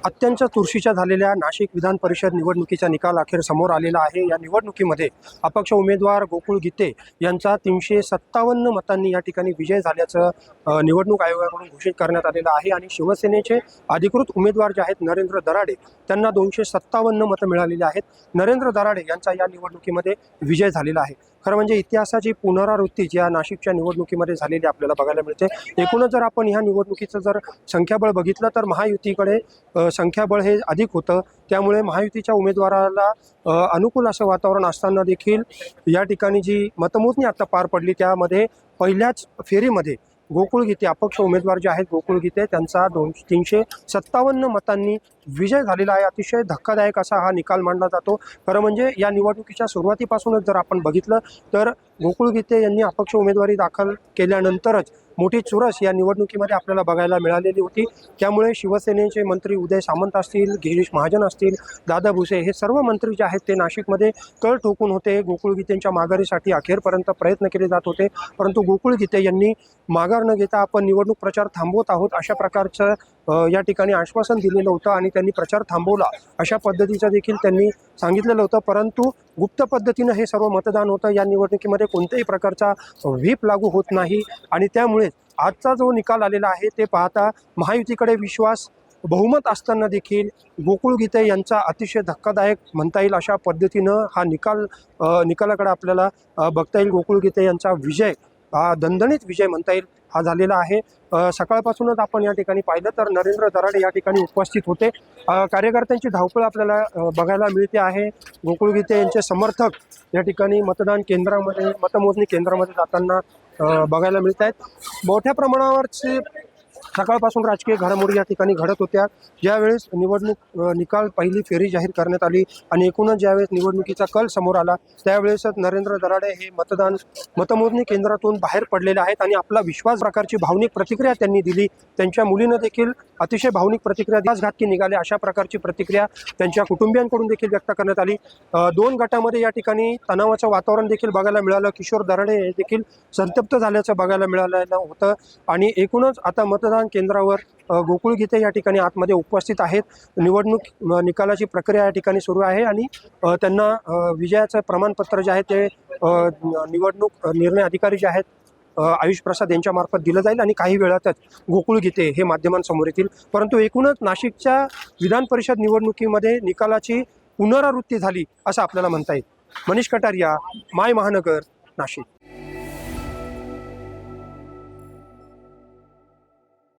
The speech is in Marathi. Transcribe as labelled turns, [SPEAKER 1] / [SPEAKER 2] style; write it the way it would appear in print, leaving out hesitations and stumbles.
[SPEAKER 1] अत्यंत चुरशीच्या झालेल्या नाशिक विधान परिषद निवडणुकीचा निकाल अखेर समोर आलेला आहे। या निवडणुकीमध्ये अपक्ष उमेदवार गोकुळ गीते यांचा 357 मतांनी या ठिकाणी विजय झाल्याचं निवडणूक आयोगाकडून घोषित करण्यात आलेलं आहे आणि शिवसेनेचे अधिकृत उमेदवार जे आहेत नरेंद्र दराडे त्यांना 257 मतं मिळालेली आहेत। नरेंद्र दराडे यांचा या निवडणुकीमध्ये विजय झालेला आहे। खरं म्हणजे इतिहासाची पुनरावृत्ती या नाशिकच्या निवडणुकीमध्ये झालेली आपल्याला बघायला मिळते। एकूणच जर आपण ह्या निवडणुकीचं जर संख्याबळ बघितलं तर महायुतीकडे संख्याबळ हे अधिक होतं, त्यामुळे महायुतीच्या उमेदवाराला अनुकूल असं वातावरण असताना देखील या ठिकाणी जी मतमोजणी आता पार पडली त्यामध्ये पहिल्याच फेरीमध्ये गोकुळ गीते अपक्ष उमेदवार जे आहेत गोकुळ गीते त्यांचा 357 मतांनी विजय झालेला आहे। अतिशय धक्कादायक असा हा निकाल मानला जातो। खरं म्हणजे या निवडणुकीच्या सुरुवातीपासूनच जर आपण बघितलं तर गोकुळ गीते यांनी अपक्ष उमेदवारी दाखल केल्यानंतरच मोठी चुरस या निवडणुकीमध्ये आपल्याला बघायला मिळालेली होती। त्यामुळे शिवसेनेचे मंत्री उदय सामंत असतील, गिरीश महाजन असतील, दादा भुसे हे सर्व मंत्री जे आहेत ते नाशिकमध्ये कळ ठोकून होते। गोकुळ गीतेंच्या माघारीसाठी अखेरपर्यंत प्रयत्न केले जात होते, परंतु गोकुळ गीते यांनी माघार न घेता आपण निवडणूक प्रचार थांबवत आहोत अशा प्रकारचं या ठिकाणी आश्वासन दिलेलं होतं आणि त्यांनी प्रचार थांबवला अशा पद्धतीचं देखील त्यांनी सांगितलेलं होतं। परंतु गुप्त पद्धतीनं हे सर्व मतदान होतं। या निवडणुकीमध्ये कोणत्याही प्रकारचा व्हीप लागू होत नाही आणि त्यामुळे आजचा जो निकाल आलेला आहे ते पाहता महायुतीकडे विश्वास बहुमत असताना देखील गोकुळ गीते यांचा अतिशय धक्कादायक म्हणता येईल अशा पद्धतीनं हा निकालाकडे आपल्याला बघता येईल। गोकुळ गीते यांचा विजय हा दणदणीत विजय म्हणता येईल हा झालेला आहे। सकाळपासूनच आपण या ठिकाणी पाहिलं तर नरेंद्र दराडे या ठिकाणी उपस्थित होते। कार्यकर्त्यांची धावपळ आपल्याला बघायला मिळते आहे। गोकुळ गीते यांचे समर्थक या ठिकाणी मतदान केंद्रामध्ये मतमोजणी केंद्रामध्ये जाताना बघायला मिळत आहेत। मोठ्या प्रमाणावरचे सकाळपासून राजकीय घडामोडी या ठिकाणी घडत होत्या। ज्यावेळेस निवडणूक निकाल पहिली फेरी जाहीर करण्यात आली आणि एकूणच ज्यावेळेस निवडणुकीचा कल समोर आला त्यावेळेसच नरेंद्र दराडे हे मतमोजणी केंद्रातून बाहेर पडलेले आहेत आणि आपला विश्वास प्रकारची भावनिक प्रतिक्रिया त्यांनी दिली। त्यांच्या मुलीनं देखील अतिशय भावनिक प्रतिक्रिया विश्वासघातकी निघाले अशा प्रकारची प्रतिक्रिया त्यांच्या कुटुंबियांकडून देखील व्यक्त करण्यात आली। दोन गटामध्ये या ठिकाणी तणावाचं वातावरण देखील बघायला मिळालं। किशोर दराडे हे देखील संतप्त झाल्याचं बघायला मिळालेलं होतं आणि एकूणच आता मतदान केंद्रावर गोकुळ गीते या ठिकाणी आतमध्ये उपस्थित आहेत। निवडणूक निकालाची प्रक्रिया या ठिकाणी सुरू आहे आणि त्यांना विजयाचं प्रमाणपत्र जे आहे ते निवडणूक निर्णय अधिकारी जे आहेत आयुष प्रसाद यांच्या मार्फत दिलं जाईल आणि काही वेळातच गोकुळ गीते हे माध्यमांसमोर येतील। परंतु एकूणच नाशिकच्या विधान परिषद निवडणुकीमध्ये निकालाची पुनरावृत्ती झाली असं आपल्याला म्हणता येईल। मनीष कटारिया, माय महानगर, नाशिक।